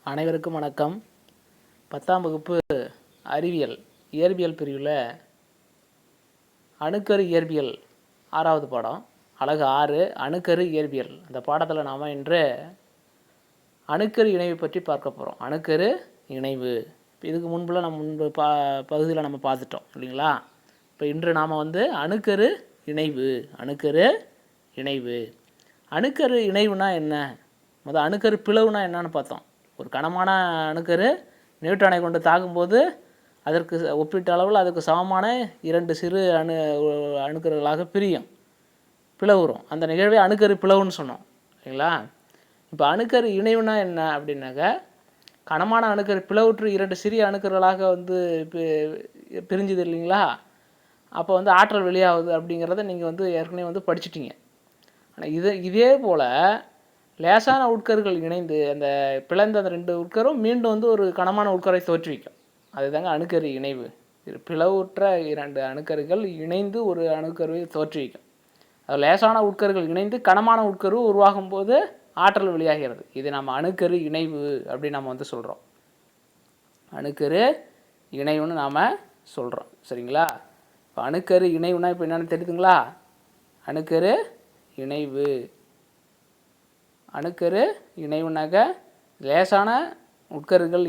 அனைவருக்கும் வணக்கம். 10ஆம் வகுப்பு அறிவியல் இயற்பியல் பிரிவில் அணுக்கரு இயற்பியல் 6வது பாடம் அலகு 6 அணுக்கரு இயற்பியல். அந்த பாடத்தில் நாம் இன்று அணுக்கரு இணைவு பற்றி பார்க்க போகிறோம். அணுக்கரு இணைவு இதுக்கு முன்புல நம்ம பகுதியில் நம்ம பார்த்துட்டோம் இல்லைங்களா. இப்போ இன்று நாம் அணுக்கரு இணைவு அணுக்கரு இணைவுனா என்ன, அணுக்கரு பிளவுனா என்னன்னு பார்த்தோம். ஒரு கனமான அணுக்கரு நியூட்ரானை கொண்டு தாக்கும்போது அதற்கு ஒப்பீட்டு அளவில் அதுக்கு சமமான 2 சிறு அணுக்கருகளாக பிரியும், பிளவுறும். அந்த நிகழ்வே அணுக்கரு பிளவுன்னு சொன்னோம் இல்லைங்களா. இப்போ அணுக்கரு இணைவுனா என்ன அப்படின்னாக்க, கனமான அணுக்கரு பிளவுற்று 2 சிறிய அணுக்கருகளாக பிரிஞ்சுது இல்லைங்களா. அப்போ ஆற்றல் வெளியாகுது அப்படிங்கிறத நீங்கள் ஏற்கனவே படிச்சிட்டிங்க. ஆனால் இதே போல் லேசான உட்கருகள் இணைந்து அந்த பிளந்த அந்த 2 உட்கரும் மீண்டும் ஒரு கனமான உட்கரை தோற்றுவிக்கும். அதுதாங்க அணுக்கரு இணைவு. பிளவுற்ற 2 அணுக்கருகள் இணைந்து ஒரு அணுக்கருவை தோற்றுவிக்கும். அது லேசான உட்கருகள் இணைந்து கனமான உட்கரு உருவாகும் போது ஆற்றல் வெளியாகிறது. இது நம்ம அணுக்கரு இணைவு அப்படின்னு நம்ம சொல்கிறோம். அணுக்கரு இணைவுன்னு நாம் சொல்கிறோம். சரிங்களா. இப்போ அணுக்கரு இணைவுனா இப்போ என்னென்னு தெரியுதுங்களா. அணுக்கரு இணைவுனாக்க லேசான உட்கருகள்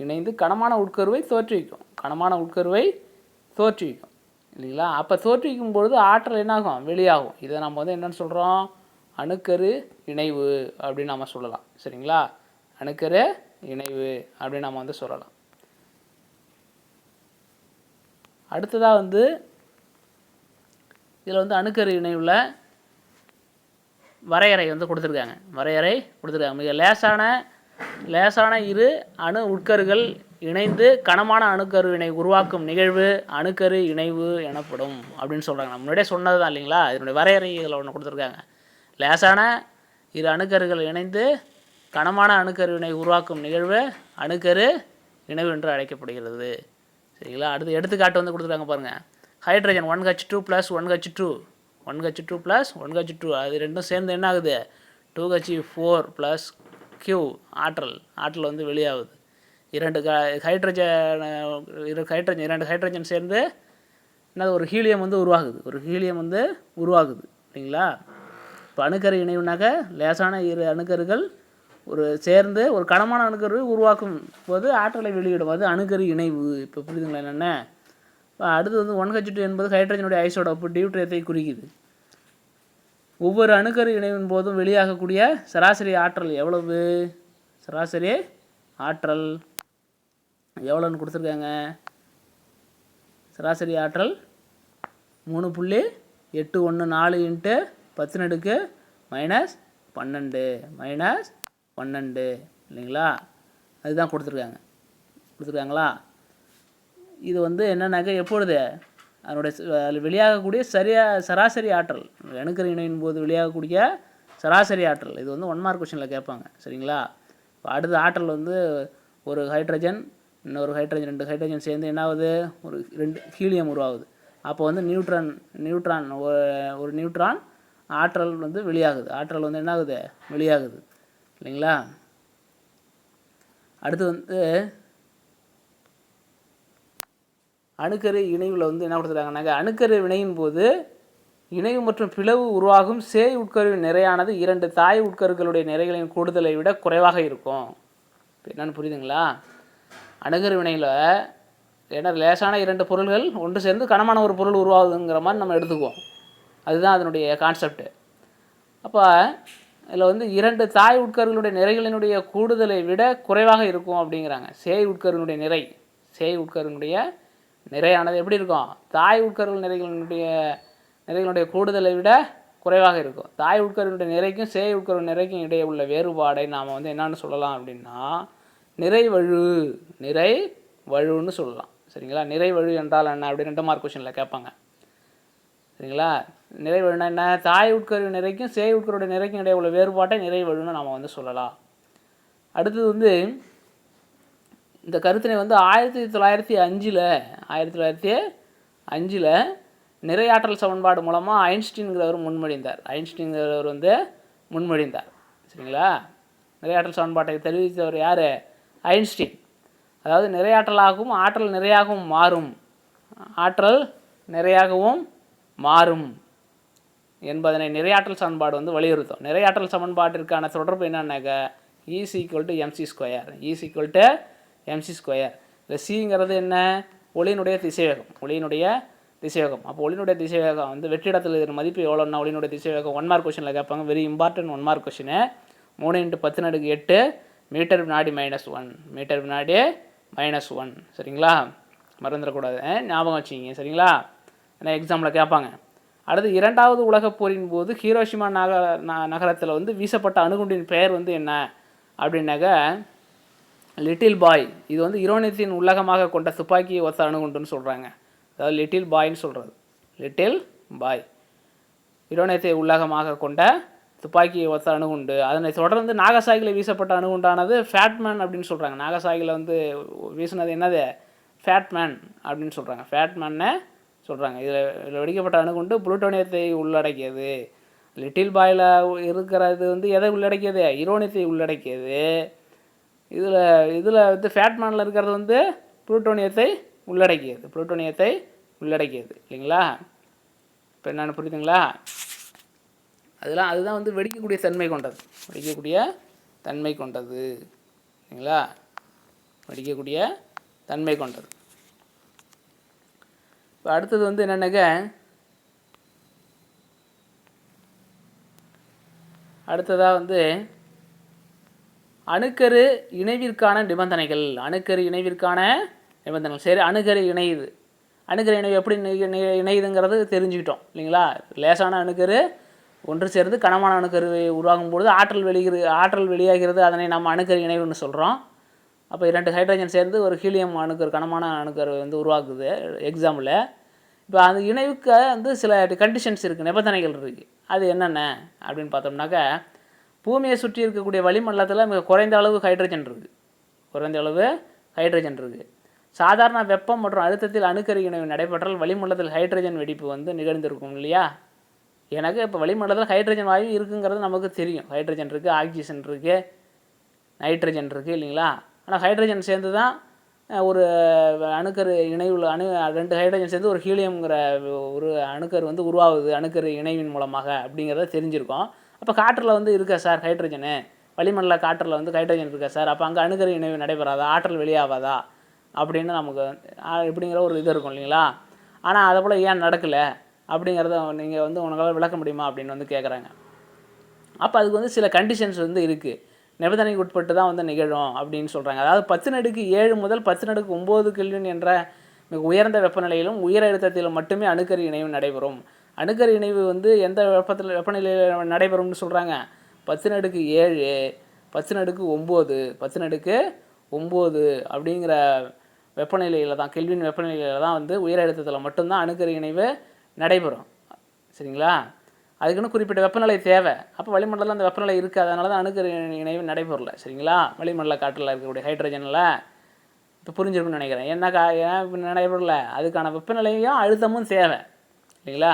இணைந்து கனமான உட்கருவை தோற்றுவிக்கும் இல்லைங்களா. அப்போ தோற்றுவிக்கும் பொழுது ஆற்றல் என்னாகும், வெளியாகும். இதை நம்ம என்னென்னு சொல்கிறோம், அணுக்கரு இணைவு அப்படின்னு நம்ம சொல்லலாம். சரிங்களா. அணுக்கரு இணைவு அப்படின்னு நம்ம சொல்லலாம். அடுத்ததாக இதில் அணுக்கரு இணைவில் வரையறை கொடுத்துருக்காங்க. மிக லேசான 2 அணு உட்கருகள் இணைந்து கனமான அணுக்கருவினை உருவாக்கும் நிகழ்வு அணுக்கரு இணைவு எனப்படும் அப்படின்னு சொல்கிறாங்க. நம்ம முன்னாடியே சொன்னது தான் இல்லைங்களா. இதனுடைய வரையறை இதில் ஒன்று கொடுத்துருக்காங்க. லேசான 2 அணுக்கருகள் இணைந்து கனமான அணுக்கருவினை உருவாக்கும் நிகழ்வு அணுக்கரு இணைவு என்று அழைக்கப்படுகிறது. சரிங்களா. அடுத்து எடுத்துக்காட்டு கொடுத்துருக்காங்க பாருங்கள். ஹைட்ரஜன் 1H2 + 1H2 அது ரெண்டும் சேர்ந்து என்ன ஆகுது, 2H4 + Q ஆற்றல் வெளியாகுது. 2 ஹைட்ரஜன் சேர்ந்து என்னது, ஒரு ஹீலியம் உருவாகுது இல்லைங்களா. இப்போ அணுக்கரு இணைவுனாக்க லேசான 2 அணுக்கருகள் சேர்ந்து ஒரு கனமான அணுக்கரு உருவாக்கும் போது ஆற்றலை வெளியிடும். அது அணுக்கரு இணைவு. இப்போ புரியுதுங்களா என்னென்ன. அடுத்து 1H2 என்பது ஹைட்ரஜனுடைய ஐசோடோப்பு டியூட்ரியத்தை குறிக்குது. ஒவ்வொரு அணுக்கரு இணைவின் போதும் வெளியாகக்கூடிய சராசரி ஆற்றல் எவ்வளோன்னு கொடுத்துருக்காங்க. சராசரி ஆற்றல் 3.814 × 10⁻⁻12 இல்லைங்களா. அதுதான் கொடுத்துருக்காங்களா. இது என்னன்னாக்க, எப்பொழுது அதில் வெளியாகக்கூடிய சராசரி ஆற்றல், அணுக்கரு இணைவின் போது வெளியாகக்கூடிய சராசரி ஆற்றல், இது 1 மார்க் கொஸ்டினில் கேட்பாங்க. சரிங்களா. இப்போ அடுத்த ஆற்றல் ஒரு ஹைட்ரஜன் இன்னொரு ஹைட்ரஜன் 2 ஹைட்ரஜன் சேர்ந்து என்னாகுது, ஒரு 2 ஹீலியம் உருவாகுது. அப்போ நியூட்ரான் ஆற்றல் வெளியாகுது. என்னாகுது, வெளியாகுது இல்லைங்களா. அடுத்து அணுக்கரு இணைவில் என்ன கொடுத்துருக்காங்கன்னாக்க, அணுக்கரு வினையின் போது இணைவு மற்றும் பிளவு உருவாகும் சேய் உட்கருவின் நிறையானது 2 தாய் உட்கருக்களுடைய நிறைகளின் கூடுதலை விட குறைவாக இருக்கும். என்னென்னு புரியுதுங்களா. அணுக்கரு வினையில் ஏன்னா லேசான 2 பொருள்கள் ஒன்று சேர்ந்து கனமான ஒரு பொருள் உருவாகுதுங்கிற மாதிரி நம்ம எடுத்துக்குவோம். அதுதான் அதனுடைய கான்செப்ட். அப்போ இதில் 2 தாய் உட்கருகளுடைய நிறைகளினுடைய கூடுதலை விட குறைவாக இருக்கும் அப்படிங்கிறாங்க. சேய் உட்கருவினுடைய நிறையானது எப்படி இருக்கும், தாய் உட்கருகள் நிறைகளுடைய கூடுதலை விட குறைவாக இருக்கும். தாய் உட்கருவினுடைய நிறைக்கும் சேய் உட்கருவின் நிறைக்கும் இடையே உள்ள வேறுபாடை நாம் என்னென்னு சொல்லலாம் அப்படின்னா நிறைவழுன்னு சொல்லலாம். சரிங்களா. நிறைவழு என்றால் என்ன அப்படி 2 மார்க் கொஸ்டினில் கேட்பாங்க. சரிங்களா. நிறைவழுனா என்ன, தாய் உட்கருவின் நிறைக்கும் சேய் உட்கருடைய நிறைக்கும் இடையே உள்ள வேறுபாட்டை நிறைவழுன்னு நாம் சொல்லலாம். அடுத்தது இந்த கருத்தினை 1905 நிறையாற்றல் சமன்பாடு மூலமாக ஐன்ஸ்டீன்கிறவர் முன்மொழிந்தார். சரிங்களா? நிறையாற்றல் சமன்பாட்டை தெரிவித்தவர் யார்? ஐன்ஸ்டீன். அதாவது நிறையாற்றலாகவும் ஆற்றல் நிறையாகவும் மாறும், ஆற்றல் நிறையாகவும் மாறும் என்பதனை நிறையாற்றல் சமன்பாடு வந்து வலியுறுத்தும். நிறையாற்றல் சமன்பாட்டிற்கான தொடர்பு என்னன்னாக்க E is equal to MC square, E is equal to MC square. இந்த சிங்கிறது என்ன? ஒளியினுடைய திசைவேகம், ஒளியினுடைய திசைவேகம். அப்போ ஒளியினுடைய திசைவேகம் வந்து வெற்றிடத்தில் இருக்கிற மதிப்பு எவ்வளோன்னா, ஒளியினுடைய திசைவேகம் 1 மார்க் கொஷனில் கேட்பாங்க, வெரி இம்பார்ட்டன்ட் 1 மார்க் கொஷினு. 3 × 10⁸ மீட்டர் வினாடி -1, மீட்டர் வினாடி -1. சரிங்களா? மறந்துடக்கூடாது, ஞாபகம் வச்சுக்கிங்க. சரிங்களா? ஏன்னா எக்ஸாமில் கேட்பாங்க. அடுத்து இரண்டாவது உலகப் போரின் போது ஹீரோஷிமா நகரத்தில் வந்து வீசப்பட்ட அணுகுண்டின் பெயர் வந்து என்ன அப்படின்னாக்க லிட்டில் பாய். இது வந்து யுரேனியத்தின் உள்ளகமாக கொண்ட துப்பாக்கியை ஒத்த அணுகுண்டுன்னு சொல்கிறாங்க. அதாவது லிட்டில் பாய்ன்னு சொல்கிறது, லிட்டில் பாய். யுரேனியத்தை உள்ளகமாக கொண்ட துப்பாக்கியை ஒத்த அணுகுண்டு. அதனை தொடர்ந்து நாகசாகியில் வீசப்பட்ட அணுகுண்டானது ஃபேட்மேன் அப்படின்னு சொல்கிறாங்க. நாகசாகியில் வந்து வீசினது என்னது? ஃபேட்மேன் அப்படின்னு சொல்கிறாங்க, ஃபேட்மேன்னு சொல்கிறாங்க. இதில் வெடிக்கப்பட்ட அணுகுண்டு புளுட்டோனியத்தை உள்ளடக்கியது. லிட்டில் பாயில் இருக்கிறது வந்து எதை உள்ளடக்கியது? யுரேனியத்தை உள்ளடக்கியது. இதில் வந்து ஃபேட்மேனில் இருக்கிறது வந்து புளுட்டோனியத்தை உள்ளடக்கியது, புளுட்டோனியத்தை உள்ளடக்கியது. இல்லைங்களா? இப்போ என்னென்னு புரியுதுங்களா? அதுதான் வந்து வெடிக்கக்கூடிய தன்மை கொண்டது, வெடிக்கக்கூடிய தன்மை கொண்டது. சரிங்களா? வெடிக்கக்கூடிய தன்மை கொண்டது. இப்போ அடுத்தது வந்து என்னென்னாக்க, அடுத்ததாக வந்து அணுக்கரு இணைவிற்கான நிபந்தனைகள். அணுக்கரு இணைவிற்கான நிபந்தனைகள். சரி, அணுக்கரு இணையுது. அணுக்கரு இணைவு எப்படி இணையுதுங்கிறது தெரிஞ்சுக்கிட்டோம் இல்லைங்களா? லேசான அணுக்கரு ஒன்று சேர்ந்து கனமான அணுக்கருவை உருவாகும் பொழுது ஆற்றல் வெளியாகிறது. அதனை நம்ம அணுக்கரு இணைவுன்னு சொல்கிறோம். அப்போ 2 ஹைட்ரஜன் சேர்ந்து ஒரு ஹீலியம் அணுக்கரு, கனமான அணுக்கரு வந்து உருவாக்குது எக்ஸாம்பிள். இப்போ அந்த இணைவுக்கு வந்து சில கண்டிஷன்ஸ் இருக்குது, நிபந்தனைகள் இருக்குது. அது என்னென்ன அப்படின்னு பார்த்தோம்னாக்கா, பூமியை சுற்றி இருக்கக்கூடிய வளிமண்டலத்தில் மிக குறைந்த அளவு ஹைட்ரஜன் இருக்குது, குறைந்த அளவு ஹைட்ரஜன் இருக்குது. சாதாரண வெப்பம் மற்றும் அழுத்தத்தில் அணுக்கரு இணைவு நடைபெற்றால் வளிமண்டலத்தில் ஹைட்ரஜன் வெடிப்பு வந்து நிகழ்ந்திருக்கும் இல்லையா? எனக்கு இப்போ வளிமண்டலத்தில் ஹைட்ரஜன் வாயு இருக்குங்கிறது நமக்கு தெரியும். ஹைட்ரஜன் இருக்குது, ஆக்சிஜன் இருக்குது, நைட்ரஜன் இருக்குது இல்லைங்களா? ஆனால் ஹைட்ரஜன் சேர்ந்து தான் ஒரு அணுக்கரு இணைவில் 2 ஹைட்ரஜன் சேர்ந்து ஒரு ஹீலியம்ங்கிற ஒரு அணுக்கரு வந்து உருவாகுது அணுக்கரு இணைவின் மூலமாக அப்படிங்கிறத தெரிஞ்சிருக்கோம். அப்போ காற்றில் வந்து இருக்கா சார் ஹைட்ரஜனு? வளிமண்டல காற்றில் வந்து ஹைட்ரஜன் இருக்கா சார்? அப்போ அங்கே அணுக்கரு இணைவு நடைபெறாதா? ஆற்றல் வெளியாகாதா? அப்படின்னு நமக்கு இப்படிங்கிற ஒரு இது இருக்கும் இல்லைங்களா? ஆனால் அதை போல் ஏன் நடக்கலை அப்படிங்கிறத நீங்கள் வந்து உங்களால் விளக்க முடியுமா அப்படின்னு வந்து கேட்குறாங்க. அப்போ அதுக்கு வந்து சில கண்டிஷன்ஸ் வந்து இருக்குது, நிபந்தனைக்கு உட்பட்டு தான் வந்து நிகழும் அப்படின்னு சொல்கிறாங்க. அதாவது 10⁻7 முதல் 10⁻9 கெல்வின் என்ற மிக உயர்ந்த வெப்பநிலையிலும் உயர் அழுத்தத்திலும் மட்டுமே அணுக்கரு இணைவு நடைபெறும். அணுக்கரு இணைவு வந்து எந்த வெப்பநிலையில் நடைபெறும்னு சொல்கிறாங்க? 10⁻7, 10⁻9, 10⁻9 அப்படிங்கிற வெப்பநிலையில் தான், கெல்வின் வெப்பநிலையில் தான் வந்து உயர் அழுத்தத்தில் மட்டும்தான் அணுக்கரு இணைவு நடைபெறும். சரிங்களா? அதுக்குன்னு குறிப்பிட்ட வெப்பநிலை தேவை. அப்போ வளிமண்டலம் அந்த வெப்பநிலை இருக்குது, அதனால தான் அணுக்கரு இணைவு நடைபெறல. சரிங்களா? வளிமண்டல காற்றில் இருக்கக்கூடிய ஹைட்ரஜனில் இப்போ புரிஞ்சிருக்குன்னு நினைக்கிறேன். ஏன் நடைபெறல? அதுக்கான வெப்பநிலையும் அழுத்தமும் தேவை இல்லைங்களா?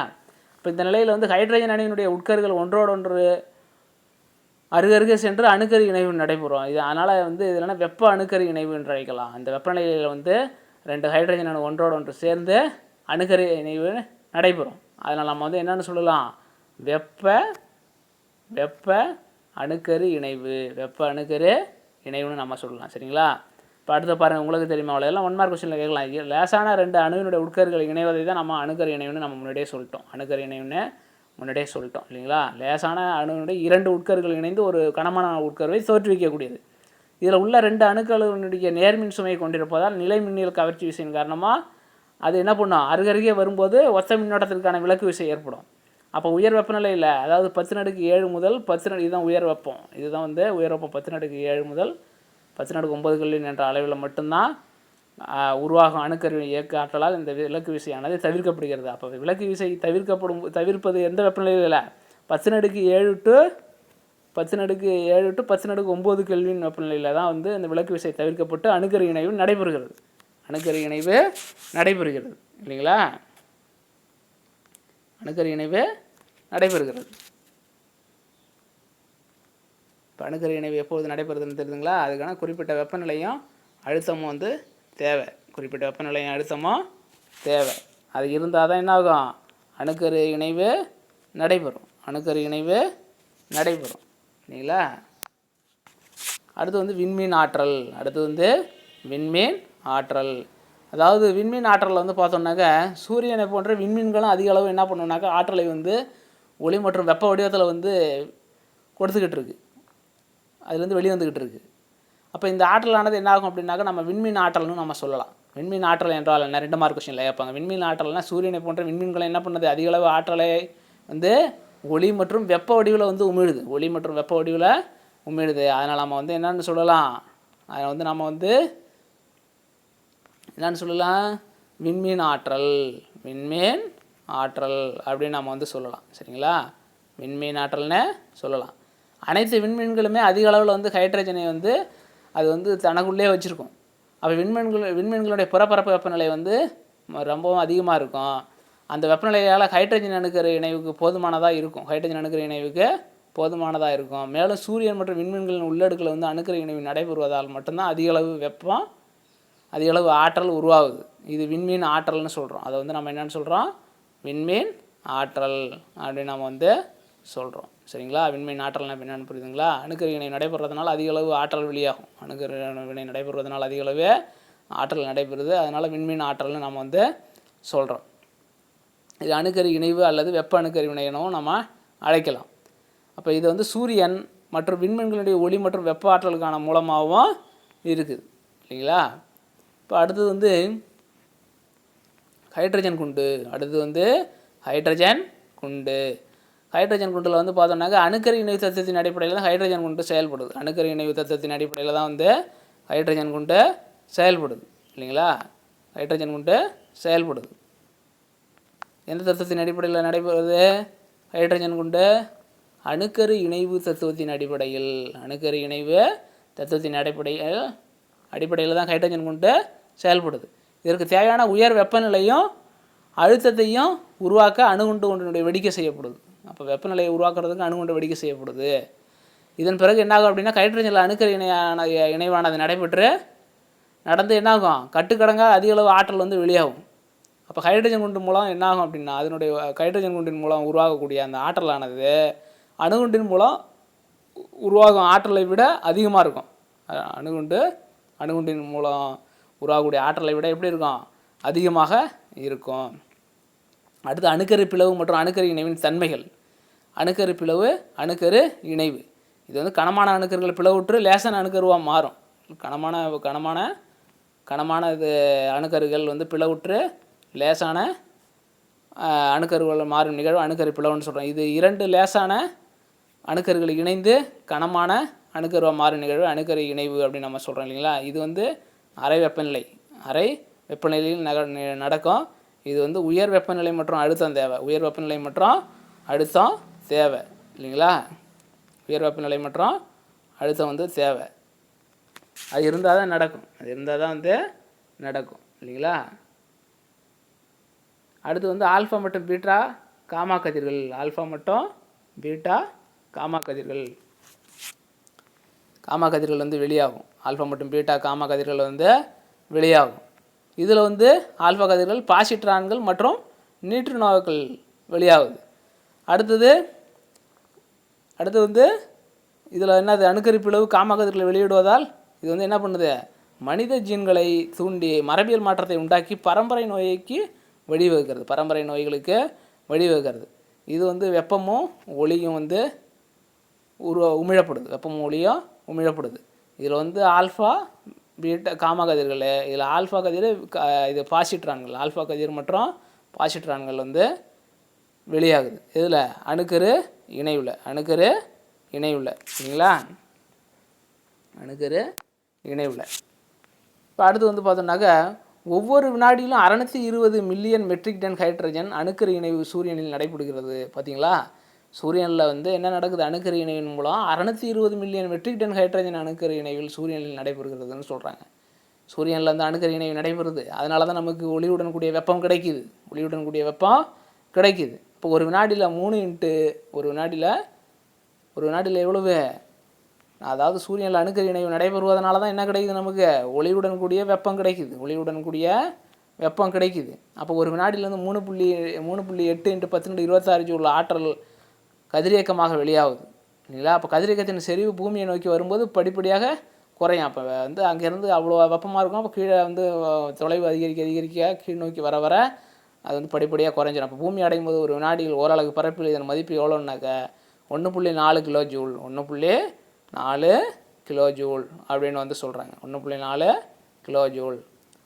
இப்போ இந்த நிலையில் வந்து ஹைட்ரஜன் அணுவினுடைய உட்கருகள் ஒன்றோடொன்று அருகருகே சென்று அணுக்கரு இணைவு நடைபெறும். இது அதனால் வந்து இதெல்லாம் வெப்ப அணுக்கரு இணைவு என்று அழைக்கலாம். அந்த வெப்பநிலையில் வந்து 2 ஹைட்ரஜன் அணு ஒன்றோடொன்று சேர்ந்து அணுக்கரு இணைவு நடைபெறும். அதனால் நம்ம வந்து என்னென்னு சொல்லலாம்? வெப்ப அணுக்கரு இணைவு, வெப்ப அணுக்கரு இணைவுன்னு நம்ம சொல்லலாம். சரிங்களா? இப்போ அடுத்த பாருங்கள், உங்களுக்கு தெரியுமா? அவ்வளோ 1 மார்க் கொஸ்டினில் கேட்கலாம். லேசான 2 அணுவினுடைய உட்கருகள் இணைவதை தான் நம்ம அணுக்கரு இணைவுன்னு நம்ம முன்னாடியே சொல்லிட்டோம். அணுக்கரு இணைவுன்னு முன்னாடியே சொல்லிட்டோம் இல்லைங்களா? லேசான அணுவினுடைய 2 உட்கருகள் இணைந்து ஒரு கனமான உட்கருவை தோற்றுவிக்கக்கூடியது. இதில் உள்ள 2 அணுக்களுடைய நேர்மின் சுமையை கொண்டிருப்பதால் நிலை மின்னியல் கவர்ச்சி விசையின் காரணமாக அது என்ன பண்ணும்? அருகருகே வரும்போது ஒத்த மின்னோட்டத்திற்கான விலக்கு விசை ஏற்படும். அப்போ உயர் வெப்பநிலையில், அதாவது 10⁻7 முதல் 10 இதுதான் உயர் வெப்பம், இதுதான் வந்து உயர் வெப்பம் 10⁻7 முதல் 10⁻9 கெல்வின் என்ற அளவில் மட்டும்தான் உருவாகும் அணுக்கரு இயக்க ஆற்றலால் இந்த விலக்கு விசையானது தவிர்க்கப்படுகிறது. அப்போ விலக்கு விசை தவிர்ப்பது எந்த வெப்பநிலையில்? 10⁻7 டு 10⁻9 கெல்வின் வெப்பநிலையில் தான் வந்து இந்த விலக்கு விசை தவிர்க்கப்பட்டு அணுக்கரு இணைவு நடைபெறுகிறது. அணுக்கரு இணைவு நடைபெறுகிறது இல்லைங்களா? அணுக்கரு இணைவு நடைபெறுகிறது. இப்போ அணுக்கரு இணைவு எப்போது நடைபெறுதுன்னு தெரியுதுங்களா? அதுக்கான குறிப்பிட்ட வெப்பநிலையும் அழுத்தமும் வந்து தேவை. குறிப்பிட்ட வெப்பநிலையும் அழுத்தமும் தேவை. அது இருந்தால் தான் என்ன ஆகும்? அணுக்கரு இணைவு நடைபெறும். அணுக்கரு இணைவு நடைபெறும் இல்லைங்களா? அடுத்து வந்து விண்மீன் ஆற்றல். அடுத்து வந்து விண்மீன் ஆற்றல். அதாவது விண்மீன் ஆற்றலில் வந்து பார்த்தோம்னாக்கா சூரியனை போன்ற விண்மீன்களும் அதிக அளவு என்ன பண்ணுவோம்னாக்கா ஆற்றலை வந்து ஒளி மற்றும் வெப்ப வடிவத்தில் வந்து கொடுத்துக்கிட்டு இருக்கு. அதுலேருந்து வெளியே வந்துக்கிட்டு இருக்குது. அப்போ இந்த ஆற்றலானது என்ன ஆகும் அப்படின்னாக்கா நம்ம விண்மீன் ஆற்றல்னு நம்ம சொல்லலாம். விண்மீன் ஆற்றல் என்றால் என்ன? 2 மார்க் கொஸ்டினில் கேட்பாங்க. விண்மீன் ஆற்றல்னா சூரியனை போன்ற விண்மீன்களை என்ன பண்ணுது? அதிக அளவு ஆற்றலை வந்து ஒளி மற்றும் வெப்ப வடிவில் வந்து உமிழுது. ஒளி மற்றும் வெப்ப வடிவில் உமிழுது. அதனால் நம்ம வந்து என்னென்னு சொல்லலாம்? அதை வந்து நம்ம வந்து என்னென்னு சொல்லலாம்? விண்மீன் ஆற்றல். விண்மீன் ஆற்றல் அப்படின்னு நம்ம வந்து சொல்லலாம். சரிங்களா? விண்மீன் ஆற்றல்னு சொல்லலாம். அனைத்து விண்மீன்களுமே அதிக அளவில் வந்து ஹைட்ரஜனை வந்து அது வந்து தனக்குள்ளே வச்சுருக்கும். அப்போ விண்மீன்களுடைய புறப்பரப்பு வெப்பநிலை வந்து ரொம்பவும் அதிகமாக இருக்கும். அந்த வெப்பநிலையால் ஹைட்ரஜன் அணுக்கரு இணைவுக்கு போதுமானதாக இருக்கும். ஹைட்ரஜன் அணுக்கரு இணைவுக்கு போதுமானதாக இருக்கும். மேலும் சூரியன் மற்றும் விண்மீன்களின் உள்ளடுக்கில் வந்து அணுக்கரு இணைவு நடைபெறுவதால் மட்டும்தான் அதிக அளவு வெப்பம், அதிக அளவு ஆற்றல் உருவாகுது. இது விண்மீன் ஆற்றல்னு சொல்கிறோம். அதை வந்து நம்ம என்னென்னு சொல்கிறோம்? விண்மீன் ஆற்றல் அப்படின்னு நம்ம வந்து சொல்கிறோம். சரிங்களா? விண்மீன் ஆற்றல்னா என்னென்னு புரியுதுங்களா? அணுக்கரு இணை நடைபெறுறதுனால அதிக அளவு ஆற்றல் வெளியாகும். அணுக்கரு இணை நடைபெறுவதனால அதிக அளவு ஆற்றல் நடைபெறுது. அதனால் விண்மீன் ஆற்றல்னு நம்ம வந்து சொல்கிறோம். இது அணுக்கரு இணைவு அல்லது வெப்ப அணுக்கரு வினை எனவும் நம்ம அழைக்கலாம். அப்போ இது வந்து சூரியன் மற்றும் விண்மீன்களுடைய ஒளி மற்றும் வெப்ப ஆற்றலுக்கான மூலமாகவும் இருக்குது இல்லைங்களா? இப்போ அடுத்தது வந்து ஹைட்ரஜன் குண்டு. அடுத்து வந்து ஹைட்ரஜன் குண்டு. ஹைட்ரஜன் குண்டில் வந்து பார்த்தோம்னாக்கா அணுக்கரு இணைவு தத்துவத்தின் அடிப்படையில் தான் ஹைட்ரஜன் குண்டு செயல்படுது. அணுக்கரு இணைவு தத்துவத்தின் அடிப்படையில் தான் வந்து ஹைட்ரஜன் குண்டு செயல்படுது இல்லைங்களா? ஹைட்ரஜன் குண்டு செயல்படுது. எந்த தத்துவத்தின் அடிப்படையில் நடைபெறுது ஹைட்ரஜன் குண்டு? அணுக்கரு இணைவு தத்துவத்தின் அடிப்படையில். அணுக்கரு இணைவு தத்துவத்தின் அடிப்படையில் தான் ஹைட்ரஜன் குண்டு செயல்படுது. இதற்கு தேவையான உயர் வெப்பநிலையும் அழுத்தத்தையும் உருவாக்க அணுகுண்டு ஒன்றினுடைய வெடிக்கை செய்யப்படுது. அப்போ வெப்பநிலையை உருவாக்குறதுக்கு அணுகுண்டு வெடிக்கை செய்யப்படுது. இதன் பிறகு என்னாகும் அப்படின்னா ஹைட்ரஜனில் அணுக்கரு இணைவானது நடந்து என்னாகும்? கட்டுக்கடங்காக அதிக அளவு ஆற்றல் வந்து வெளியாகும். அப்போ ஹைட்ரஜன் குண்டு மூலம் என்னாகும் அப்படின்னா அதனுடைய ஹைட்ரஜன் குண்டின் மூலம் உருவாகக்கூடிய அந்த ஆற்றலானது அணுகுண்டின் மூலம் உருவாகும் ஆற்றலை விட அதிகமாக இருக்கும். அணுகுண்டின் மூலம் உருவாகக்கூடிய ஆற்றலை விட எப்படி இருக்கும்? அதிகமாக இருக்கும். அடுத்து அணுக்கரு பிளவு மற்றும் அணுக்கரு இணைவின் தன்மைகள். அணுக்கரு பிளவு, அணுக்கரு இணைவு. இது வந்து கனமான அணுக்கருகள் பிளவுற்று லேசான அணுக்கருவாக மாறும். கனமான இது அணுக்கருகள் வந்து பிளவுற்று லேசான அணுக்கருகள் மாறும் நிகழ்வு அணுக்கரு பிளவுன்னு சொல்கிறோம். இது 2 லேசான அணுக்கருகள் இணைந்து கனமான அணுக்கருவாக மாறும் நிகழ்வு அணுக்கரு இணைவு அப்படின்னு நம்ம சொல்கிறோம் இல்லைங்களா? இது வந்து அறை வெப்பநிலையில் நடக்கும். இது வந்து உயர் வெப்பநிலை மற்றும் அழுத்தம் தேவை. உயர் வெப்பநிலை மற்றும் அழுத்தம் தேவை இல்லைங்களா? உயர் வெப்பநிலை மற்றும் அழுத்தம் வந்து தேவை. அது இருந்தால் தான் நடக்கும். வந்து நடக்கும் இல்லைங்களா? அடுத்து வந்து ஆல்ஃபா மற்றும் பீட்டா காமா கதிர்கள். ஆல்ஃபா மற்றும் பீட்டா காமா கதிர்கள். காமா கதிர்கள் வந்து வெளியாகும். ஆல்ஃபா மற்றும் பீட்டா காமா கதிர்கள் வந்து வெளியாகும். இதில் வந்து ஆல்ஃபா கதிர்கள் பாசிட்ரான்கள் மற்றும் நியூட்ரினோக்கள் வெளியாகுது. அடுத்து வந்து இதில் என்னது? அணுக்கரு பிளவு காமா கதிர்களை வெளியிடுவதால் இது வந்து என்ன பண்ணுது? மனித ஜீன்களை தூண்டி மரபியல் மாற்றத்தை உண்டாக்கி பரம்பரை நோய்களுக்கு வழிவகுக்கிறது. இது வந்து வெப்பமும் ஒளியும் வந்து உமிழப்படுது. வெப்பமும் ஒளியும் உமிழப்படுது. இதில் வந்து ஆல்ஃபா பீட்டா காமா கதிர்கள். இதில் ஆல்ஃபா கதிர் இது பாசிட்ரான்கள். ஆல்ஃபா கதிர் மற்றும் பாசிட்ரான்கள் வந்து வெளியாகுது. இதில் அணுக்கரு இணைவில் சரிங்களா? அணுக்கரு இணைவில். இப்போ அடுத்து வந்து பார்த்தோம்னாக்கா ஒவ்வொரு வினாடியிலும் 620 மில்லியன் மெட்ரிக் டன் ஹைட்ரஜன் அணுக்கரு இணைவு சூரியனில் நடைபெறுகிறது. பார்த்தீங்களா? சூரியனில் வந்து என்ன நடக்குது? அணுக்கரு இணைவின் மூலம் 620 மில்லியன் மெட்ரிக் டன் ஹைட்ரஜன் அணுக்கரு இணைவில் சூரியனில் நடைபெறுகிறதுன்னு சொல்கிறாங்க. சூரியனில் வந்து அணுக்கரு இணைவு நடைபெறுது. அதனால தான் நமக்கு ஒளியுடன் கூடிய வெப்பம் கிடைக்கிது. இப்போ ஒரு வினாடியில் 3 இன்ட்டு ஒரு வினாடியில் எவ்வளவு? அதாவது சூரியனில் அணுக்கரு இணைவு நடைபெறுவதனால தான் என்ன கிடைக்குது, நமக்கு ஒளியுடன் கூடிய வெப்பம் கிடைக்குது. ஒளியுடன் கூடிய வெப்பம் கிடைக்குது. அப்போ ஒரு வினாடியிலேருந்து 3.8 × 10⁻26 ஜூல் ஆற்றல் கதிரியக்கமாக வெளியாகுது இல்லைங்களா. அப்போ கதிரியக்கத்தின் செறிவு பூமியை நோக்கி வரும்போது படிப்படியாக குறையும். அப்போ வந்து அங்கேருந்து அவ்வளோ வெப்பமாக இருக்கும். அப்போ கீழே வந்து தொலைவு அதிகரிக்க கீழ் நோக்கி வர வர அது வந்து படிப்படியாக குறைஞ்சிடும். அப்போ பூமி அடையும் போது ஒரு வினாடியில் ஓரளவு பரப்பில் இதன் மதிப்பு எவ்வளோன்னாக்க 1.4 கிலோ ஜூல், 1.4 கிலோ ஜூல் அப்படின்னு வந்து சொல்கிறாங்க. 1.4 கிலோ ஜூல்.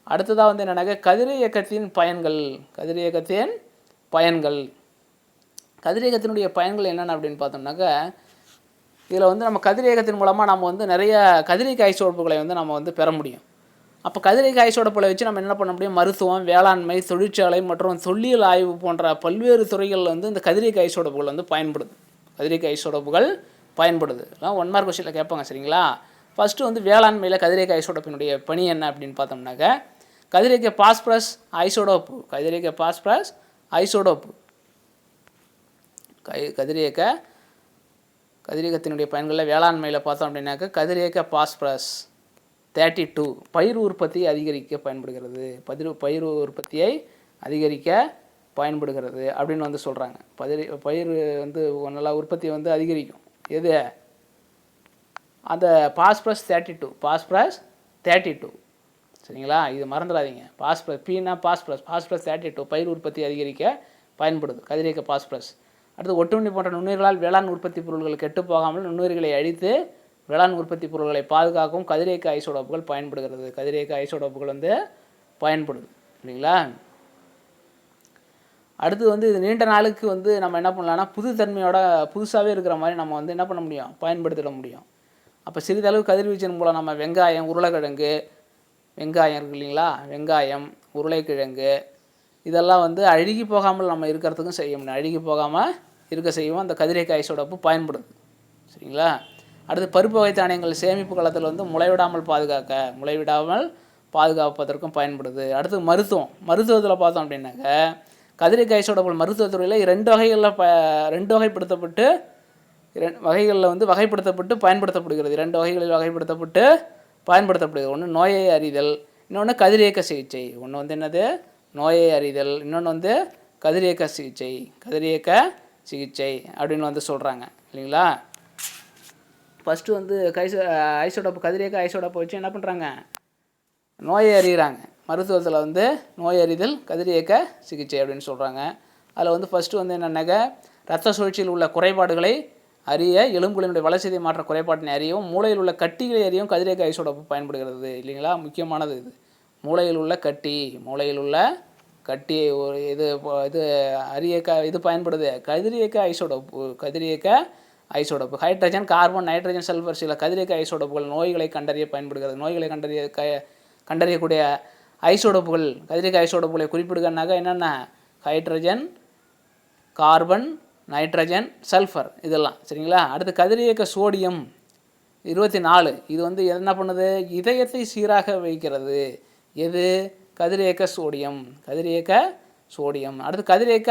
அடுத்ததாக வந்து என்னென்னாக்க கதிரியக்கத்தின் பயன்கள். கதிரியக்கத்தினுடைய பயன்கள் என்னென்ன அப்படின்னு பார்த்தோம்னாக்க, இதில் வந்து நம்ம கதிரியக்கத்தின் மூலமாக நம்ம வந்து நிறைய கதிரியக்க ஐசோடோப்புகளை வந்து நம்ம வந்து பெற முடியும். அப்போ கதிரியக்க ஐசோடோப்புகளை வச்சு நம்ம என்ன பண்ண முடியும், மருத்துவம், வேளாண்மை, தொழிற்சாலை மற்றும் தொல்லியல் ஆய்வு போன்ற பல்வேறு துறைகளில் வந்து இந்த கதிரியக்க ஐசோடோப்புகள் வந்து பயன்படுது. கதிரியக்க ஐசோடோப்புகள் பயன்படுது. எல்லாம் 1 மார்க் கொஸ்டினில் கேட்பாங்க சரிங்களா. ஃபஸ்ட்டு வந்து வேளாண்மையில் கதிரியக்க ஐசோடோப்பினுடைய பணி என்ன அப்படின்னு பார்த்தோம்னாக்க, கதிரியக்க பாஸ்பரஸ் ஐசோடோப்பு. கதிரியக்கத்தினுடைய பயன்களில் வேளாண்மையில் பார்த்தோம் அப்படின்னாக்க கதிரியக்க பாஸ்பரஸ் 32 பயிர் உற்பத்தியை அதிகரிக்க பயன்படுகிறது. பயிர் உற்பத்தியை அதிகரிக்க பயன்படுகிறது அப்படின்னு வந்து சொல்கிறாங்க. பயிர் வந்து நல்லா உற்பத்தியை வந்து அதிகரிக்கும். எது? அந்த பாஸ்பரஸ் 32 சரிங்களா. இது மறந்துடாதீங்க. பீனா பாஸ்பரஸ் 32 பயிர் உற்பத்தி அதிகரிக்க பயன்படுது கதிரியக்க பாஸ்பரஸ். அடுத்து ஒட்டுண்ணி போன்ற நுண்ணுயிர்களால் வேளாண் உற்பத்தி பொருட்கள் கெட்டு போகாமல் நுண்ணுயிர்களை அழித்து வேளாண் உற்பத்தி பொருட்களை பாதுகாக்கவும் கதிரியக்க ஐசோடோப்புகள் பயன்படுகிறது. கதிரியக்க ஐசோடோப்புகள் வந்து பயன்படுது இல்லைங்களா. அடுத்து வந்து இது நீண்ட நாளுக்கு வந்து நம்ம என்ன பண்ணலாம்னா புதுசாகவே இருக்கிற மாதிரி நம்ம வந்து என்ன பண்ண முடியும், பயன்படுத்திட முடியும். அப்போ சிறிதளவு கதிர்வீச்சின் மூலம் நம்ம வெங்காயம், உருளைக்கிழங்கு, வெங்காயம் இருக்குது இல்லைங்களா, வெங்காயம், உருளைக்கிழங்கு இதெல்லாம் வந்து அழுகி போகாமல் நம்ம இருக்கிறதுக்கும் செய்ய முடியும். அழுகி போகாமல் இருக்க செய்யவும் அந்த கதிரியக்க ஐசோடோப்பு பயன்படுது சரிங்களா. அடுத்து பருப்பு வகை தானியங்கள் சேமிப்பு காலத்தில் வந்து முளைவிடாமல் பாதுகாப்பதற்கும் பயன்படுது. அடுத்து மருத்துவத்தில் பார்த்தோம் அப்படின்னாக்க கதிரியக்க ஐசோடோப்புகள் மருத்துவத்துறையில் 2 வகைகளில் வந்து வகைப்படுத்தப்பட்டு பயன்படுத்தப்படுகிறது. 2 வகைகளில் வகைப்படுத்தப்பட்டு பயன்படுத்தப்படுகிறது. ஒன்று நோயை அறிதல், இன்னொன்று கதிரியக்க சிகிச்சை. ஒன்று வந்து என்னது, நோயை அறிதல், இன்னொன்று வந்து கதிரியக்க சிகிச்சை அப்படின்னு வந்து சொல்கிறாங்க இல்லைங்களா. ஃபஸ்ட்டு வந்து கதிரியக்க ஐசோடோப்பை வச்சு என்ன பண்ணுறாங்க, நோயை அறிகிறாங்க. மருத்துவத்தில் வந்து நோய் அறிதல், கதிரியக்க சிகிச்சை அப்படின்னு சொல்கிறாங்க. அதில் வந்து ஃபஸ்ட்டு வந்து என்னென்னாக்க இரத்த சுழற்சியில் உள்ள குறைபாடுகளை அறிய, எலும்புகளினுடைய வளர்ச்சிதை மாற்ற குறைபாட்டினை அறியவும், மூளையில் உள்ள கட்டிகளை அறியவும் கதிரியக்க ஐசோடோப்பு பயன்படுகிறது இல்லைங்களா. முக்கியமானது இது. மூளையில் உள்ள கட்டியை ஒரு இது அறிய இது பயன்படுது கதிரியக்க isotope. Hydrogen, carbon, nitrogen, sulphur சில கதிரியக்க ஐசோடோப்புகள் நோய்களை கண்டறிய பயன்படுகிறது. நோய்களை கண்டறியக்கூடிய ஐசோடோப்புகள், கதிரியக்க ஐசோடோப்புகளை குறிப்பிடுகன்னாக்க என்னென்ன, ஹைட்ரஜன், கார்பன், நைட்ரஜன், சல்ஃபர் இதெல்லாம் சரிங்களா. அடுத்து கதிரியக்க சோடியம் 24 இது வந்து என்ன பண்ணுது, இதயத்தை சீராக வைக்கிறது. எது? கதிரியக்க சோடியம். அடுத்து கதிரியக்க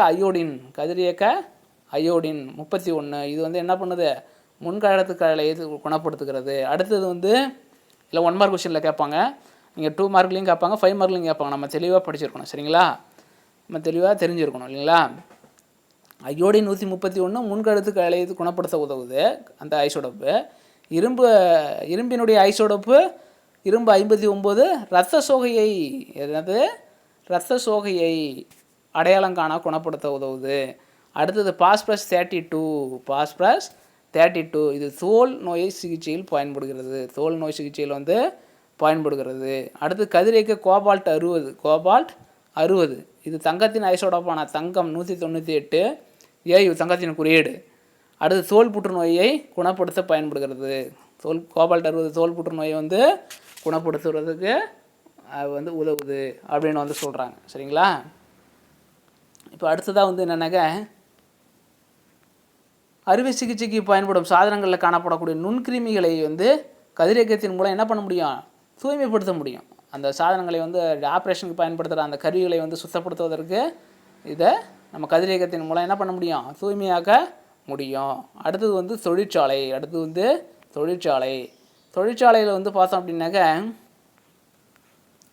அயோடின் 31 இது வந்து என்ன பண்ணுது, முன்கழுத்துக்களை குணப்படுத்துகிறது. அடுத்தது வந்து இல்லை 1 மார்க் கொஸ்டினில் கேட்பாங்க, நீங்கள் 2 மார்க்லையும் கேட்பாங்க, 5 மார்க்லையும் கேட்பாங்க. நம்ம தெளிவாக படிச்சிருக்கணும் சரிங்களா, நம்ம தெளிவாக தெரிஞ்சிருக்கணும் இல்லைங்களா. அயோடின் 131 முன்கழுத்துக்களை குணப்படுத்த உதவுது அந்த ஐசோடோப்பு. இரும்பினுடைய ஐசோடோப்பு இரும்பு 59 இரத்த சோகையை அடையாளம் காண குணப்படுத்த உதவுது. அடுத்தது பாஸ்பரஸ் 32 இது தோல் நோய் சிகிச்சையில் பயன்படுகிறது. அடுத்து கதிரியக்க கோபால்ட் 60 இது தங்கத்தின் ஐசோடோப்பான தங்கம் 198 ஏயு தங்கத்தின் குறியீடு. அடுத்து தோல் புற்றுநோயை குணப்படுத்த பயன்படுகிறது. கோபால்ட் 60 தோல் புற்றுநோயை வந்து குணப்படுத்துறதுக்கு வந்து உதவுது அப்படின்னு வந்து சொல்கிறாங்க சரிங்களா. இப்போ அடுத்ததாக வந்து என்னென்னாக்க அறுவை சிகிச்சைக்கு பயன்படும் சாதனங்களில் காணப்படக்கூடிய நுண்கிருமிகளை வந்து கதிரியக்கத்தின் மூலம் என்ன பண்ண முடியும், தூய்மைப்படுத்த முடியும். அந்த சாதனங்களை வந்து ஆப்ரேஷனுக்கு பயன்படுத்துகிற அந்த கருவிகளை வந்து சுத்தப்படுத்துவதற்கு இதை நம்ம கதிரியக்கத்தின் மூலம் என்ன பண்ண முடியும், தூய்மையாக்க முடியும். அடுத்தது வந்து தொழிற்சாலையில் வந்து பார்த்தோம் அப்படின்னாக்க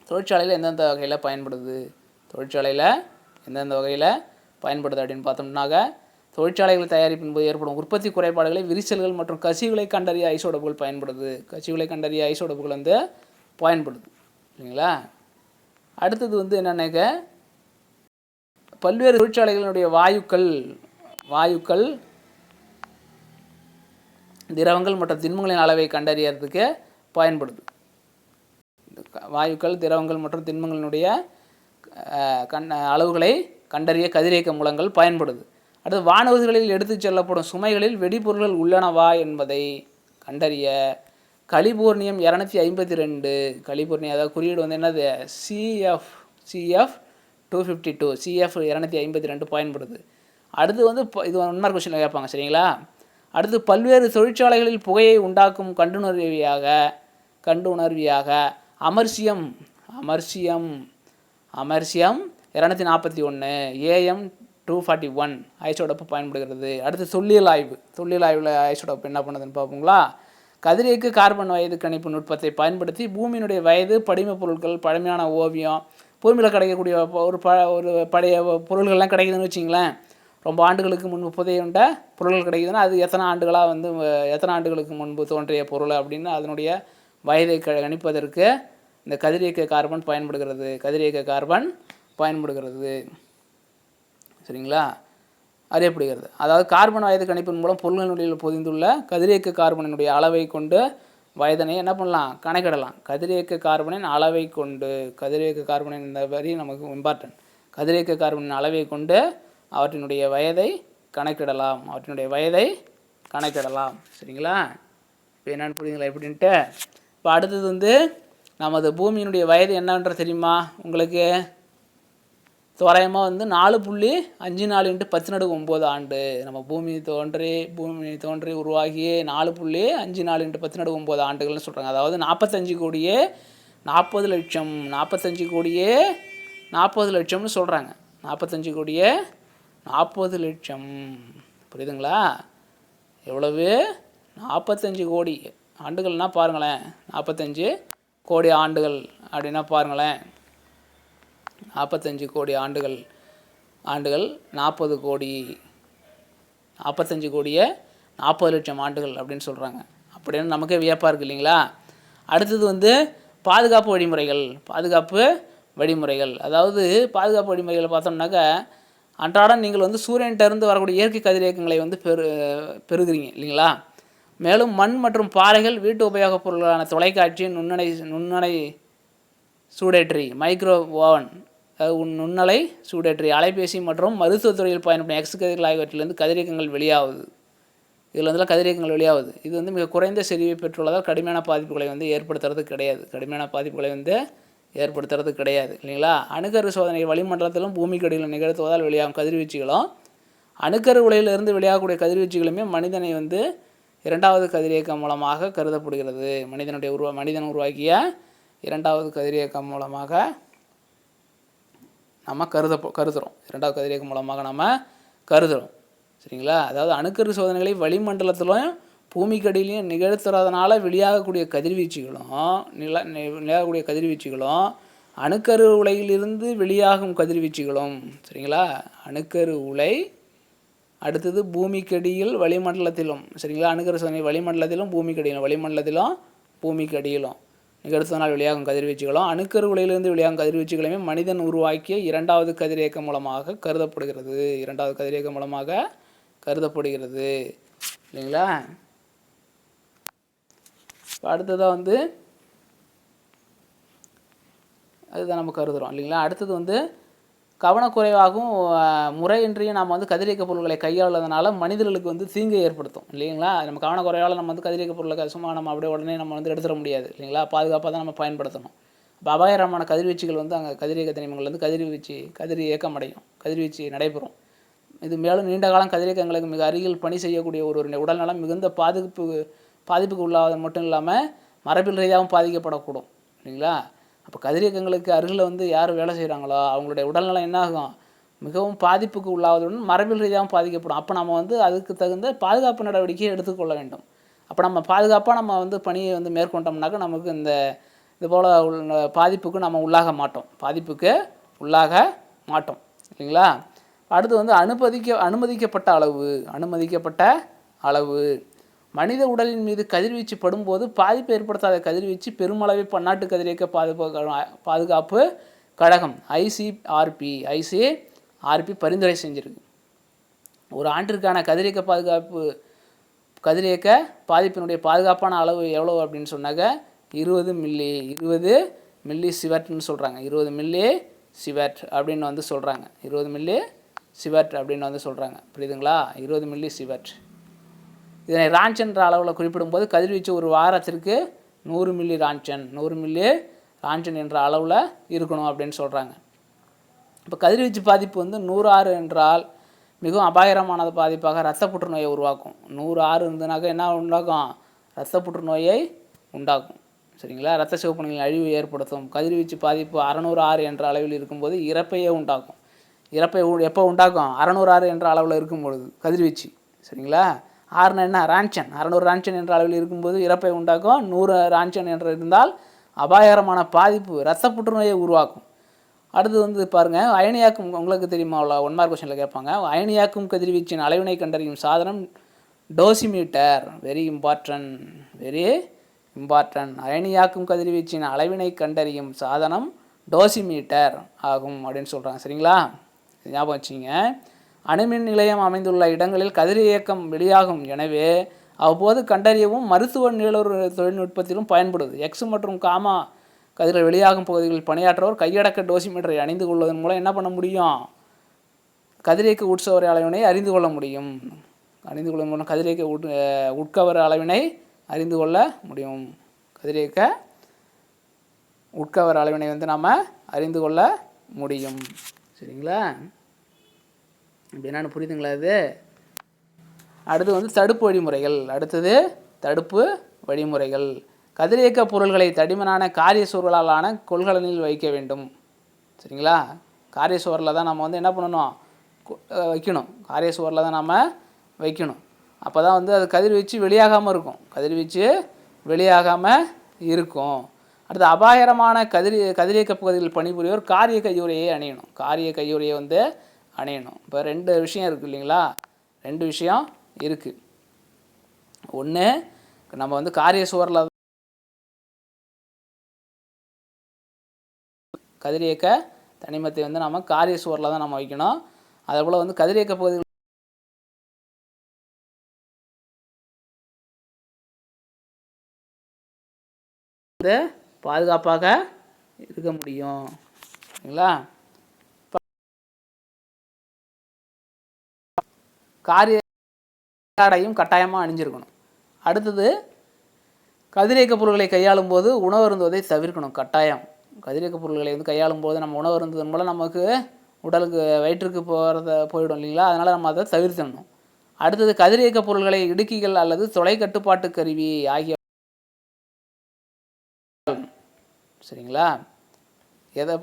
தொழிற்சாலையில் எந்தெந்த வகையில் பயன்படுது அப்படின்னு பார்த்தோம்னாக்க தொழிற்சாலைகள் தயாரிப்பின் போது ஏற்படும் உற்பத்தி குறைபாடுகளை, விரிசல்கள் மற்றும் கசிவுகளை கண்டறிய ஐசோடோப்புகள் பயன்படுது. வந்து பயன்படுது இல்லைங்களா. அடுத்தது வந்து என்னன்னாக்க பல்வேறு தொழிற்சாலைகளினுடைய வாயுக்கள் திரவங்கள் மற்றும் திண்மங்களின் அளவை கண்டறியறதுக்கு பயன்படுது. அளவுகளை கண்டறிய கதிரியக்க மூலங்கள் பயன்படுது. அடுத்து வானூர்திகளில் எடுத்து செல்லப்படும் சுமைகளில் வெடிபொருள்கள் உள்ளனவா என்பதை கண்டறிய கலிபோர்னியம் 252 கலிபோர்னியா, அதாவது குறியீடு வந்து என்னது CF 252 பயன்படுது. அடுத்து வந்து இது ஒன்மார்க் கொஸ்டினில் கேட்பாங்க சரிங்களா. அடுத்து பல்வேறு தொழிற்சாலைகளில் புகையை உண்டாக்கும் கண்டுணர்வியாக அமர்சியம் 241 AM 241 ஐசோடோப்பு பயன்படுகிறது. அடுத்து தொல்லியல் ஆய்வில் ஐசோடோப்பு என்ன பண்ணுதுன்னு பார்ப்போங்களா. கதிரியக்க கார்பன் வயது கணிப்பு நுட்பத்தை பயன்படுத்தி பூமியினுடைய வயது, படிம பொருட்கள், பழமையான ஓவியம், பூமியில் கிடைக்கக்கூடிய ஒரு பழைய பொருள்கள்லாம் கிடைக்குதுன்னு வச்சிங்களேன். ரொம்ப ஆண்டுகளுக்கு முன்பு புதையுண்ட பொருள்கள் கிடைக்குதுன்னா அது எத்தனை ஆண்டுகளுக்கு முன்பு தோன்றிய பொருள் அப்படின்னு அதனுடைய வயதை கணிப்பதற்கு இந்த கதிரியக்க கார்பன் பயன்படுகிறது. சரிங்களா, அறியப்படுகிறது. அதாவது கார்பன் வயது கணிப்பின் மூலம் பொருள்களினுடைய பொதிந்துள்ள கதிரியக்க கார்பனினுடைய அளவை கொண்டு வயதனை என்ன பண்ணலாம், கணக்கிடலாம். கதிரியக்க கார்பனின் அளவை கொண்டு, இந்த வரி நமக்கு இம்பார்ட்டன்ட். கதிரியக்க கார்பனின் அளவை கொண்டு அவற்றினுடைய வயதை கணக்கிடலாம். சரிங்களா, இப்போ என்னென்னு புரியுதுங்களா எப்படின்ட்டு. இப்போ அடுத்தது வந்து நமது பூமியினுடைய வயது என்னன்ற தெரியுமா உங்களுக்கு? தோராயமாக வந்து 4.54 × 10⁹ ஆண்டு. நம்ம பூமி தோன்றி உருவாகியே 4.54 × 10⁹ ஆண்டுகள்னு சொல்கிறாங்க. அதாவது 45 கோடியே 40 லட்சம் 40 லட்சம்னு சொல்கிறாங்க. 45 கோடியே 40 லட்சம். புரியுதுங்களா? எவ்வளவு? 45 கோடி ஆண்டுகள்னால் பாருங்களேன். 45 கோடி ஆண்டுகள் அப்படின்னா பாருங்களேன். 45 கோடி ஆண்டுகள் 40 கோடி 45 கோடியே 40 லட்சம் ஆண்டுகள் அப்படின்னு சொல்கிறாங்க. அப்படின்னு நமக்கே வியப்பாக இருக்குது இல்லைங்களா. அடுத்தது வந்து பாதுகாப்பு வழிமுறைகள். அதாவது பாதுகாப்பு வழிமுறைகளை பார்த்தோம்னாக்க அன்றாடம் நீங்கள் வந்து சூரியன்கிட்டருந்து வரக்கூடிய இயற்கை கதிரியக்கங்களை வந்து பெறுகிறீங்க இல்லைங்களா. மேலும் மண் மற்றும் பாறைகள், வீட்டு உபயோகப் பொருட்களான தொலைக்காட்சி, நுண்ணலை சூடேற்றி, மைக்ரோ ஓவன், நுண்ணலை சூடேற்றி, அலைபேசி மற்றும் மருத்துவத்துறையில் பயன்படும் எக்ஸ் கதிர்கள் ஆகியவற்றிலிருந்து கதிரியக்கங்கள் வெளியாகுது. இது வந்து மிக குறைந்த செறிவை பெற்றுள்ளதால் கடுமையான பாதிப்புகளை வந்து ஏற்படுத்துறது கிடையாது. இல்லைங்களா. அணுக்கரு சோதனை வளிமண்டலத்திலும் பூமிக்கடியிலும் நிகழ்த்துவதால் வெளியாகும் கதிர்வீச்சுகளும் அணுக்கரு உலையிலிருந்து வெளியாகக்கூடிய கதிர்வீச்சுகளுமே மனிதனை வந்து இரண்டாவது கதிரியக்கம் மூலமாக கருதப்படுகிறது. மனிதன் உருவாக்கிய இரண்டாவது கதிரியக்கம் மூலமாக நம்ம கருதுகிறோம். இரண்டாவது கதிரியக்கம் மூலமாக நம்ம கருதுகிறோம். சரிங்களா. அதாவது அணுக்கரு சோதனைகளை வளிமண்டலத்திலும் பூமிக்கடியிலையும் நிகழ்த்துறதுனால வெளியாகக்கூடிய கதிர்வீச்சுகளும் அணுக்கரு உலையிலிருந்து வெளியாகும் கதிர்வீச்சுகளும். சரிங்களா. அணுக்கரு உலை, அடுத்தது பூமிக்கடியில், வளிமண்டலத்திலும். சரிங்களா. அணுக்கரு சோதனை வளிமண்டலத்திலும் பூமிக்கடியிலும் நிகழ்த்துவதனால் வெளியாகும் கதிர்வீச்சுகளும் அணுக்கரு உலையிலிருந்து வெளியாகும் கதிர்வீச்சுகளுமே மனிதன் உருவாக்கிய இரண்டாவது கதிரியக்கம் மூலமாக கருதப்படுகிறது. இல்லைங்களா. இப்போ அடுத்ததாக வந்து அதுதான் நம்ம கருதுகிறோம் இல்லைங்களா. அடுத்தது வந்து கவனக்குறைவாகவும் முறையின்றியும் நம்ம வந்து கதிரியக்க பொருட்களை கையாளுவதனால மனிதர்களுக்கு வந்து தீங்கை ஏற்படுத்தும் இல்லைங்களா. நம்ம கவனக்குறைவால் நம்ம வந்து கதிரியக்க பொருட்களை சும்மா நம்ம அப்படியே உடனே நம்ம வந்து எடுத்துட முடியாது இல்லைங்களா. பாதுகாப்பாக தான் நம்ம பயன்படுத்தணும். இப்போ அபாயகரமான கதிர்வீச்சுகள் வந்து அங்கே கதிரியக்க தனிமங்கள் வந்து கதிர்வீச்சு நடைபெறும். இது மேலும் நீண்ட காலம் கதிரியக்கங்களுக்கு மிக அருகில் பணி செய்யக்கூடிய ஒரு உடல்நலம் மிகுந்த பாதிப்புக்கு உள்ளாவது மட்டும் இல்லாமல் மரபியல் ரீதியாகவும் பாதிக்கப்படக்கூடும் இல்லைங்களா. அப்போ கதிரியக்கங்களுக்கு அருகில் வந்து யார் வேலை செய்கிறாங்களோ அவங்களுடைய உடல்நலம் என்ன ஆகும், மிகவும் பாதிப்புக்கு உள்ளாவதுடன் மரபியல் ரீதியாகவும் பாதிக்கப்படும். அப்போ நம்ம வந்து அதுக்கு தகுந்த பாதுகாப்பு நடவடிக்கையை எடுத்துக்கொள்ள வேண்டும். அப்போ நம்ம பாதுகாப்பாக நம்ம வந்து பணியை வந்து மேற்கொண்டோம்னாக்க நமக்கு இந்த இது போல் உள்ள பாதிப்புக்கு நம்ம உள்ளாக மாட்டோம் இல்லைங்களா. அடுத்து வந்து அனுமதிக்கப்பட்ட அளவு மனித உடலின் மீது கதிர்வீச்சு படும்போது பாதிப்பு ஏற்படுத்தாத கதிர்வீச்சு பெருமளவு பன்னாட்டு கதிரியக்க பாதுகாப்பு கழகம் ஐசிஆர்பி பரிந்துரை செஞ்சிருக்கு. ஒரு ஆண்டிற்கான கதிரியக்க பாதிப்பினுடைய பாதுகாப்பான அளவு எவ்வளோ அப்படின்னு சொன்னாக்க 20 மில்லி சிவர்ட்னு சொல்கிறாங்க. 20 மில்லி சிவர்ட் அப்படின்னு வந்து சொல்கிறாங்க. 20 மில்லி சிவர்ட் அப்படின்னு வந்து சொல்கிறாங்க. புரியுதுங்களா? 20 மில்லி சிவர்ட். இதனை ரான்ச் என்ற அளவில் குறிப்பிடும்போது கதிர்வீச்சு ஒரு வாரத்திற்கு 100 மில்லி ரான்ச்சன் என்ற அளவில் இருக்கணும் அப்படின்னு சொல்கிறாங்க. இப்போ கதிர்வீச்சு பாதிப்பு வந்து 100R என்றால் மிகவும் அபாயகரமான பாதிப்பாக இரத்த புற்றுநோயை உருவாக்கும். 100R இருந்ததுனாக்கா என்ன உண்டாக்கும்? இரத்த புற்றுநோயை உண்டாக்கும். சரிங்களா? இரத்த சிவப்பணுக்களின் அழிவு ஏற்படுத்தும். கதிர்வீச்சு பாதிப்பு 600R என்ற அளவில் இருக்கும்போது இறப்பையே உண்டாக்கும். இறப்பை எப்போ உண்டாக்கும்? 600R என்ற அளவில் இருக்கும்பொழுது கதிர்வீச்சு. சரிங்களா? ஆறுனா என்ன? ரான்ச்சன். 600 ரான்ச்சன் என்ற அளவில் இருக்கும்போது இறப்பை உண்டாக்கும். 100 ரான்ச்சன் என்று இருந்தால் அபாயகரமான பாதிப்பு இரத்த புற்றுநோயை உருவாக்கும். அடுத்து வந்து பாருங்கள், அயனியாக்கும் உங்களுக்கு தெரியுமா? 1 மார்க் கொஸ்டினில் கேட்பாங்க. அயனியாக்கும் கதிர்வீச்சின் அளவினை கண்டறியும் சாதனம் டோசிமீட்டர். Very important. அயனியாக்கும் கதிர்வீச்சின் அளவினை கண்டறியும் சாதனம் டோசிமீட்டர் ஆகும் அப்படின்னு சொல்கிறாங்க. சரிங்களா? ஞாபகம் வச்சுங்க. அணுமின் நிலையம் அமைந்துள்ள இடங்களில் கதிரியக்கம் வெளியாகும். எனவே அவ்வப்போது கண்டறியவும் மருத்துவ நிழல் தொழில்நுட்பத்திலும் பயன்படுது. எக்ஸ் மற்றும் காமா கதிர்கள் வெளியாகும் பகுதிகளில் பணியாற்றுவோர் கையடக்க டோசிமீட்டரை அணிந்து கொள்வதன் மூலம் என்ன பண்ண முடியும்? கதிரியக்க உட்சவர அளவினை அறிந்து கொள்ள முடியும். கதிரியக்க உட்கவர அளவினை அறிந்து கொள்ள முடியும். கதிரியக்க உட்கவர அளவினை வந்து நாம் அறிந்து கொள்ள முடியும். சரிங்களா? இப்படி என்னென்னு புரியுதுங்களா? இது அடுத்து வந்து தடுப்பு வழிமுறைகள். கதிரியக்க பொருள்களை தடிமனான காரிய சுவர்களாலான கொள்கலனில் வைக்க வேண்டும். சரிங்களா? காரிய சுவரில் தான் நம்ம வந்து என்ன பண்ணணும்? வைக்கணும். காரிய சுவரில் தான் நம்ம வைக்கணும். அப்போ தான் வந்து அது கதிர்வீச்சு வெளியாகாமல் இருக்கும். அடுத்து அபாயகரமான கதிரியக்க பகுதியில் பணிபுரியோர் காரிய கையுறையை அணியணும். இப்போ 2 விஷயம் இருக்குது இல்லைங்களா? 2 விஷயம் இருக்குது. ஒன்று, நம்ம வந்து காரிய சுவரில் கதிரியக்க தனிமத்தை வந்து நம்ம காரிய சுவரில் தான் நம்ம வைக்கணும். அதே போல் வந்து கதிரியக்க பகுதிகள் பாதுகாப்பாக இருக்க முடியும். சரிங்களா? காரிய ஆடையும் கட்டாயமாக அணிஞ்சிருக்கணும். அடுத்தது, கதிரியக்க பொருட்களை கையாளும் போது உணவு அருந்துவதை தவிர்க்கணும். கட்டாயம். கதிரியக்க பொருட்களை வந்து கையாளும் போது நம்ம உணவு அருந்துவதன் மூலம் நமக்கு உடலுக்கு வயிற்றுக்கு போயிடும் இல்லைங்களா? அதனால் நம்ம அதை தவிர்த்தணும். அடுத்தது, கதிரியக்க பொருட்களை இடுக்கிகள் அல்லது தொலை கட்டுப்பாட்டு கருவி ஆகிய சரிங்களா? எதை